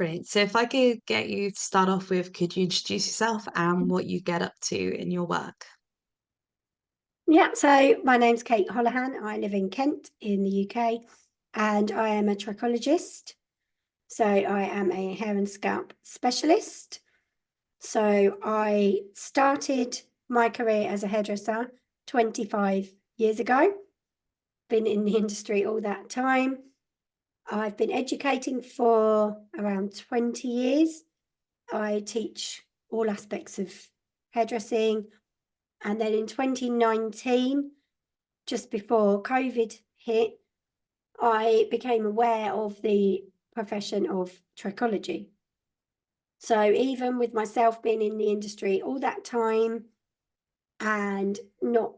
Brilliant. So if I could get you to start off with, could you introduce yourself and what you get up to in your work? Yeah, so my name's Kate Holohan. I live in Kent in the UK and I am a trichologist. So I am a hair and scalp specialist. So I started my career as a hairdresser 25 years ago. Been in the industry all that time. I've been educating for around 20 years. I teach all aspects of hairdressing. And then in 2019, just before COVID hit, I became aware of the profession of trichology. So even with myself being in the industry all that time and not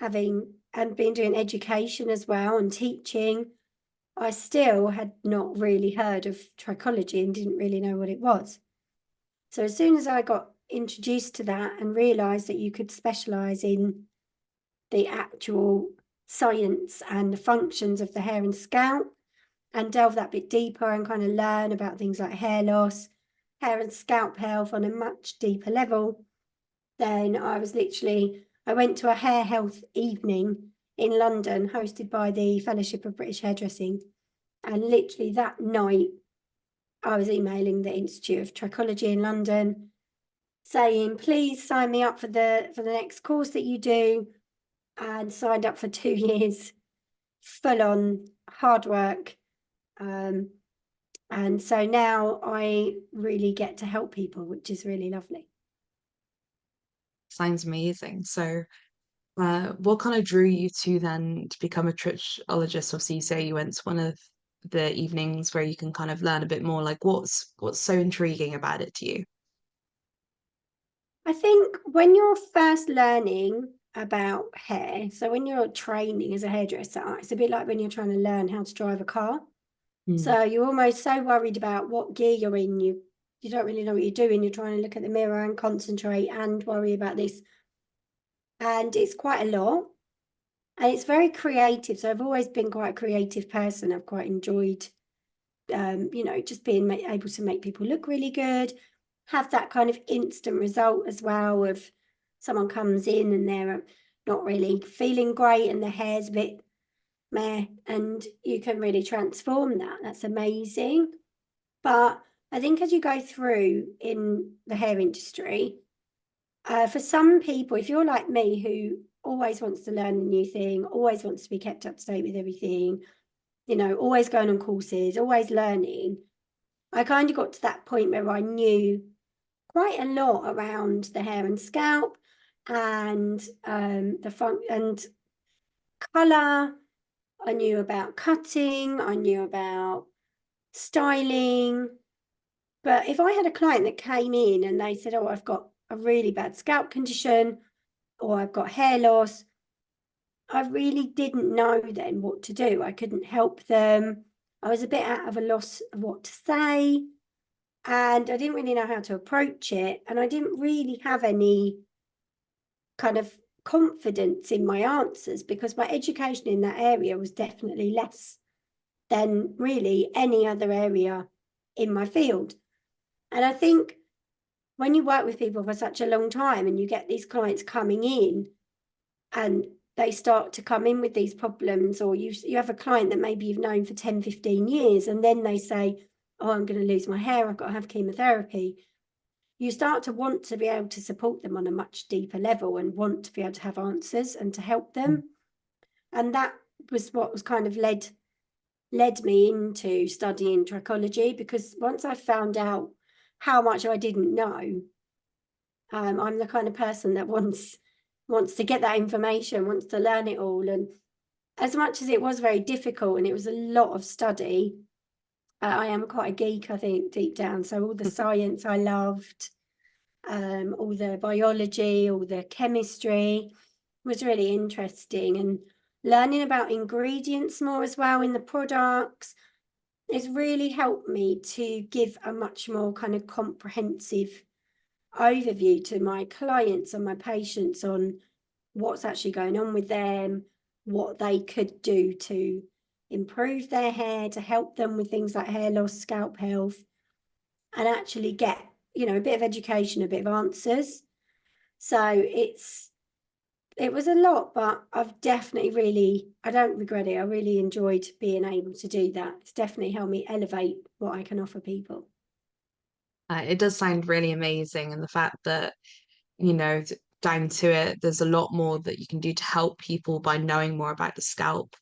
having and been doing education as well and teaching, I still had not really heard of trichology and didn't really know what it was. So as soon as I got introduced to that and realised that you could specialise in the actual science and the functions of the hair and scalp and delve that bit deeper and kind of learn about things like hair loss, hair and scalp health on a much deeper level, then I went to a hair health evening in London hosted by the Fellowship of British Hairdressing. And literally that night, I was emailing the Institute of Trichology in London saying, please sign me up for the next course that you do, and signed up for 2 years, full on hard work. And so now I really get to help people, which is really lovely. Sounds amazing. So what kind of drew you to then to become a trichologist? Obviously, you say you went to one of the evenings where you can kind of learn a bit more. Like, what's so intriguing about it to you? I think when you're first learning about hair, so when you're training as a hairdresser, it's a bit like when you're trying to learn how to drive a car. Mm. So you're almost so worried about what gear you're in, you don't really know what you're doing. You're trying to look at the mirror and concentrate and worry about this. And it's quite a lot. And it's very creative. So I've always been quite a creative person. I've quite enjoyed, just being able to make people look really good, have that kind of instant result as well of someone comes in and they're not really feeling great and their hair's a bit meh, and you can really transform that. That's amazing. But I think as you go through in the hair industry, for some people, if you're like me, who always wants to learn a new thing, always wants to be kept up to date with everything, always going on courses, always learning, I kind of got to that point where I knew quite a lot around the hair and scalp and the fun and colour. I knew about cutting, I knew about styling. But if I had a client that came in and they said, oh, I've got a really bad scalp condition or I've got hair loss, I really didn't know then what to do. I couldn't help them. I was a bit out of a loss of what to say, and I didn't really know how to approach it. And I didn't really have any kind of confidence in my answers because my education in that area was definitely less than really any other area in my field. And I think when you work with people for such a long time and you get these clients coming in and they start to come in with these problems, or you have a client that maybe you've known for 10, 15 years, and then they say, oh, I'm going to lose my hair, I've got to have chemotherapy. You start to want to be able to support them on a much deeper level and want to be able to have answers and to help Mm. them. And that was what was kind of led me into studying trichology, because once I found out how much I didn't know, I'm the kind of person that wants to get that information, wants to learn it all. And as much as it was very difficult and it was a lot of study, I am quite a geek, I think, deep down. So all the science I loved, all the biology, all the chemistry was really interesting. And learning about ingredients more as well in the products, it's really helped me to give a much more kind of comprehensive overview to my clients and my patients on what's actually going on with them, what they could do to improve their hair, to help them with things like hair loss, scalp health. and actually get, you know, a bit of education, a bit of answers. So it was a lot, but I've definitely I don't regret it. I really enjoyed being able to do that. It's definitely helped me elevate what I can offer people. It does sound really amazing, and the fact that, down to it, there's a lot more that you can do to help people by knowing more about the scalp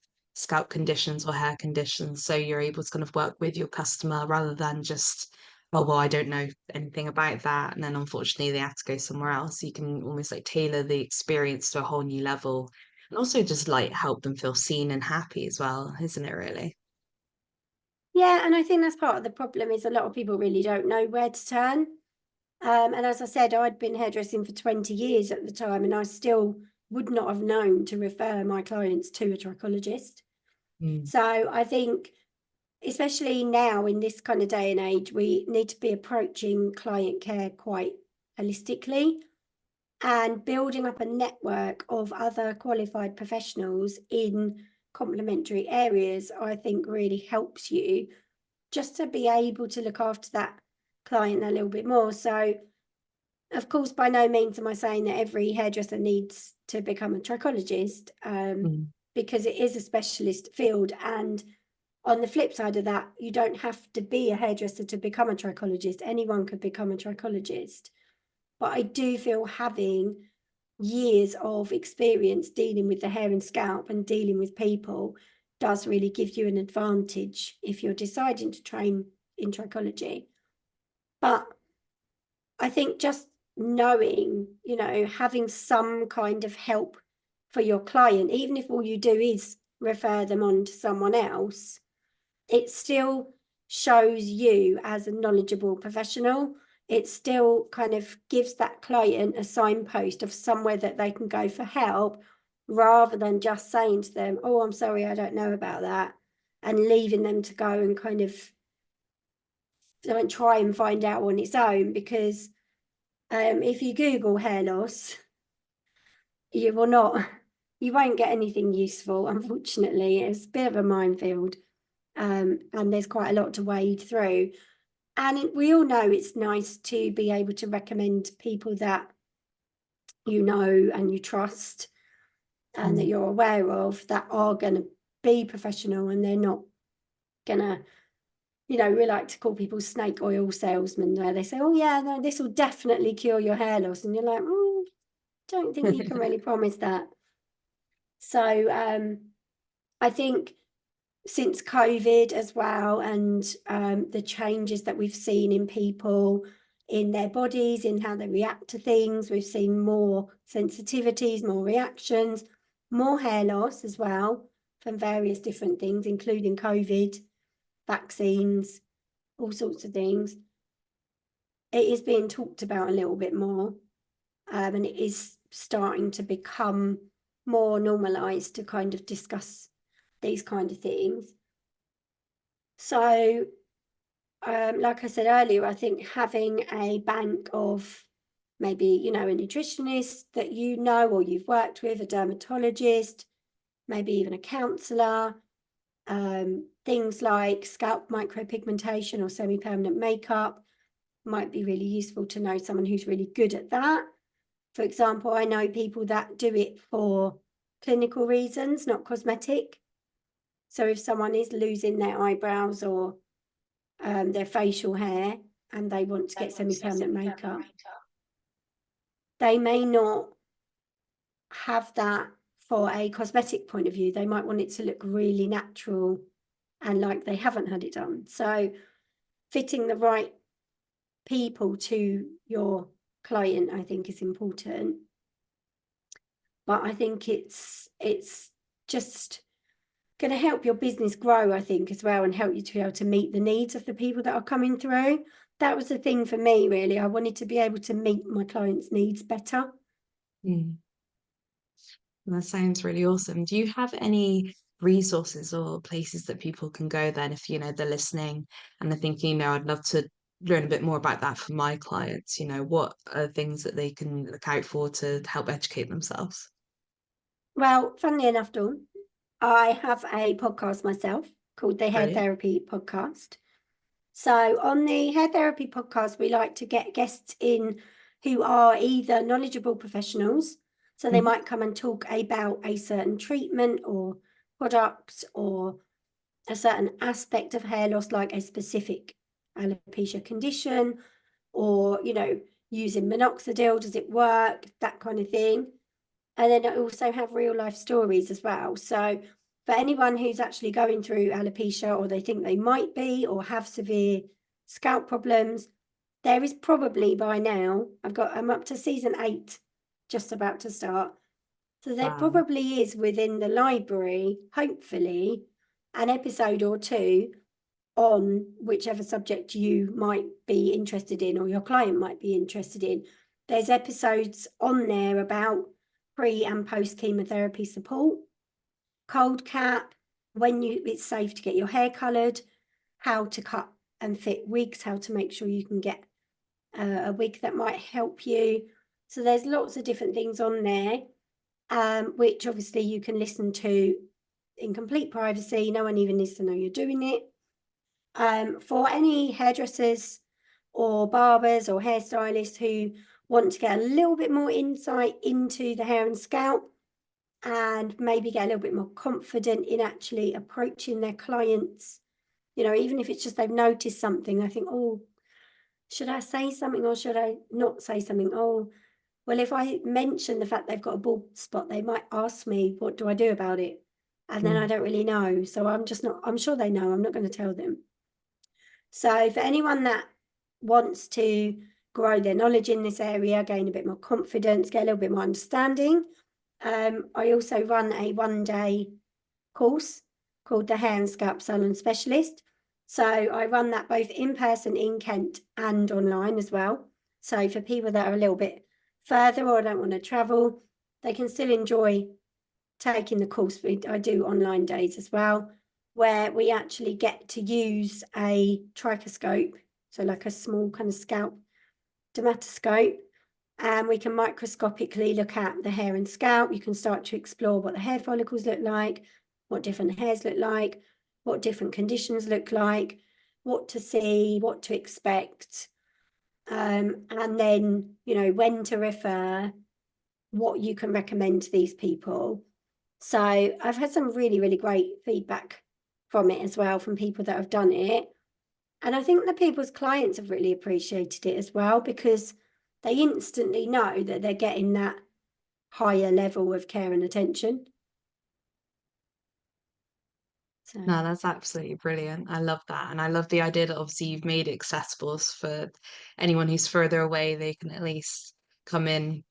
conditions or hair conditions. So you're able to kind of work with your customer rather than just, oh, well, I don't know anything about that. And then unfortunately they have to go somewhere else. You can almost like tailor the experience to a whole new level and also just like help them feel seen and happy as well, isn't it really? Yeah, and I think that's part of the problem is a lot of people really don't know where to turn. And as I said, I'd been hairdressing for 20 years at the time, and I still would not have known to refer my clients to a trichologist. Mm, So I think, especially now in this kind of day and age, we need to be approaching client care quite holistically and building up a network of other qualified professionals in complementary areas, I think really helps you just to be able to look after that client a little bit more. So, of course, by no means am I saying that every hairdresser needs to become a trichologist, mm, because it is a specialist field. And on the flip side of that, you don't have to be a hairdresser to become a trichologist. Anyone could become a trichologist. But I do feel having years of experience dealing with the hair and scalp and dealing with people does really give you an advantage if you're deciding to train in trichology. But I think just knowing, you know, having some kind of help for your client, even if all you do is refer them on to someone else, it still shows you as a knowledgeable professional. It still kind of gives that client a signpost of somewhere that they can go for help, rather than just saying to them, oh, I'm sorry, I don't know about that, and leaving them to go and kind of don't try and find out on its own. Because if you Google hair loss, you will not, you won't get anything useful, unfortunately. It's a bit of a minefield, and there's quite a lot to wade through. And we all know it's nice to be able to recommend people that you know and you trust and that mm. you're aware of, that are going to be professional, and they're not going to, you know, we like to call people snake oil salesmen, where they say, oh, yeah, no, this will definitely cure your hair loss. And you're like, don't think you can really promise that. So I think since COVID as well, and the changes that we've seen in people, in their bodies, in how they react to things, we've seen more sensitivities, more reactions, more hair loss as well from various different things, including COVID, vaccines, all sorts of things. It is being talked about a little bit more, and it is starting to become more normalized to kind of discuss these kind of things. So, like I said earlier, I think having a bank of maybe, you know, a nutritionist that you know or you've worked with, a dermatologist, maybe even a counsellor, things like scalp micropigmentation or semi-permanent makeup might be really useful to know someone who's really good at that. For example, I know people that do it for clinical reasons, not cosmetic. So if someone is losing their eyebrows or their facial hair and they want to get semi-permanent makeup, they may not have that for a cosmetic point of view. They might want it to look really natural and like they haven't had it done. So fitting the right people to your client, I think, is important. But I think it's just going to help your business grow, I think, as well, and help you to be able to meet the needs of the people that are coming through. That was the thing for me, really. I wanted to be able to meet my clients' needs better. Mm. That sounds really awesome. Do you have any resources or places that people can go then if, they're listening and they're thinking, I'd love to learn a bit more about that for my clients? What are things that they can look out for to help educate themselves? Well, funnily enough, Dawn, I have a podcast myself called the Hair Brilliant. Therapy Podcast. So on the Hair Therapy podcast, we like to get guests in who are either knowledgeable professionals, so they might come and talk about a certain treatment or product or a certain aspect of hair loss, like a specific alopecia condition, or, you know, using minoxidil, does it work, that kind of thing. And then I also have real life stories as well. So for anyone who's actually going through alopecia, or they think they might be, or have severe scalp problems, there is probably by now, I'm up to season 8, just about to start. So there Wow. probably is within the library, hopefully, an episode or two on whichever subject you might be interested in, or your client might be interested in. There's episodes on there about pre and post chemotherapy support, cold cap, when it's safe to get your hair coloured, how to cut and fit wigs, how to make sure you can get a wig that might help you. So there's lots of different things on there, which obviously you can listen to in complete privacy. No one even needs to know you're doing it. For any hairdressers or barbers or hairstylists who want to get a little bit more insight into the hair and scalp, and maybe get a little bit more confident in actually approaching their clients, you know, even if it's just they've noticed something, I think, oh, should I say something or should I not say something? Oh, well, if I mention the fact they've got a bald spot, they might ask me, what do I do about it? And then I don't really know. So I'm sure they know, I'm not going to tell them. So for anyone that wants to grow their knowledge in this area, gain a bit more confidence, get a little bit more understanding, I also run a 1-day course called the Hair and Scalp Salon Specialist. So I run that both in person in Kent and online as well. So for people that are a little bit further or don't want to travel, they can still enjoy taking the course. I do online days as well, where we actually get to use a trichoscope, so like a small kind of scalp dermatoscope, and we can microscopically look at the hair and scalp. You can start to explore what the hair follicles look like, what different hairs look like, what different conditions look like, what to see, what to expect, and then, you know, when to refer, what you can recommend to these people. So I've had some really, really great feedback from it as well, from people that have done it. And I think the people's clients have really appreciated it as well, because they instantly know that they're getting that higher level of care and attention. So No, that's absolutely brilliant. I love that. And I love the idea that obviously you've made it accessible for anyone who's further away, they can at least come in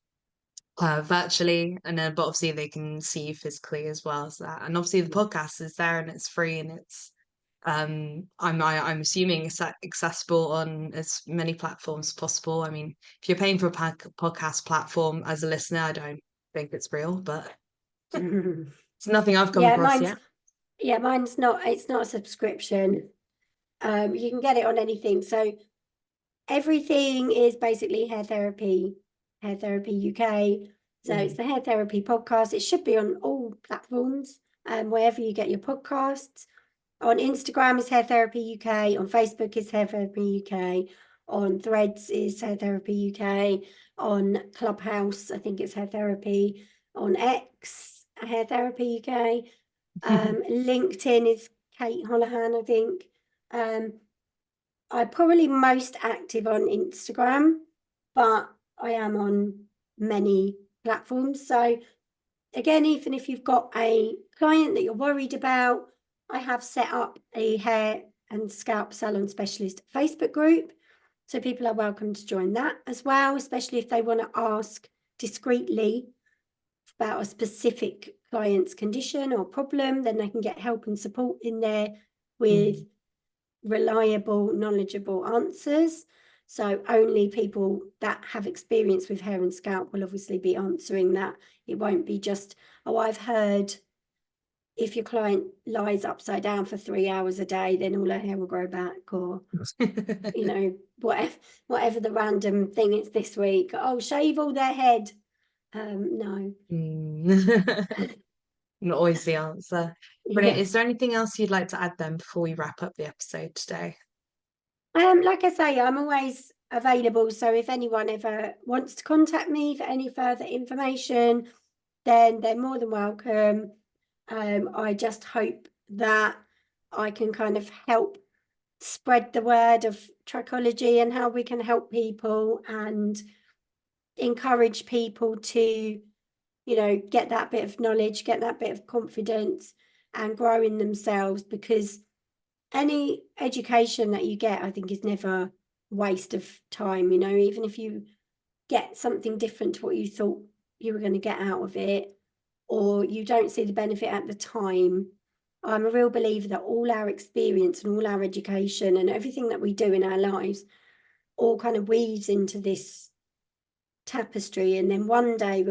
virtually, and then but obviously they can see you physically as well as that. And obviously the podcast is there and it's free, and it's I'm assuming it's accessible on as many platforms as possible. I mean, if you're paying for a podcast platform as a listener, I don't think it's real, but it's nothing I've come yeah, across yet. mine's not, it's not a subscription. You can get it on anything. So everything is basically Hair Therapy UK. So it's the Hair Therapy podcast. It should be on all platforms, wherever you get your podcasts. On Instagram is Hair Therapy UK. On Facebook is Hair Therapy UK. On Threads is Hair Therapy UK. On Clubhouse, I think it's Hair Therapy. On X, Hair Therapy UK. LinkedIn is Kate Holohan, I think. I'm probably most active on Instagram, but I am on many platforms. So again, even if you've got a client that you're worried about, I have set up a hair and scalp salon specialist Facebook group. So people are welcome to join that as well, especially if they want to ask discreetly about a specific client's condition or problem, then they can get help and support in there with reliable, knowledgeable answers. So only people that have experience with hair and scalp will obviously be answering that. It won't be just, oh, I've heard if your client lies upside down for 3 hours a day, then all her hair will grow back, or, you know, whatever the random thing is this week. Oh, shave all their head. No. Not always the answer. Brilliant. Yeah. Is there anything else you'd like to add then before we wrap up the episode today? Like I say, I'm always available. So if anyone ever wants to contact me for any further information, then they're more than welcome. I just hope that I can kind of help spread the word of trichology and how we can help people and encourage people to, get that bit of knowledge, get that bit of confidence and grow in themselves, because any education that you get, I think, is never waste of time. Even if you get something different to what you thought you were going to get out of it, or you don't see the benefit at the time, I'm a real believer that all our experience and all our education and everything that we do in our lives all kind of weaves into this tapestry, and then one day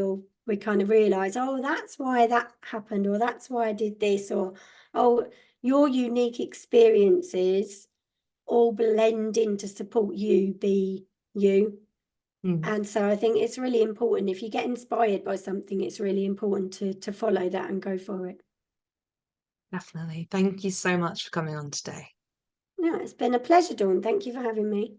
we kind of realize, oh, that's why that happened, or that's why I did this, or oh, your unique experiences all blend in to support you be you. Mm, And so I think it's really important, if you get inspired by something, it's really important to follow that and go for it. definitely. Thank you so much for coming on today. No, it's been a pleasure, Dawn. Thank you for having me.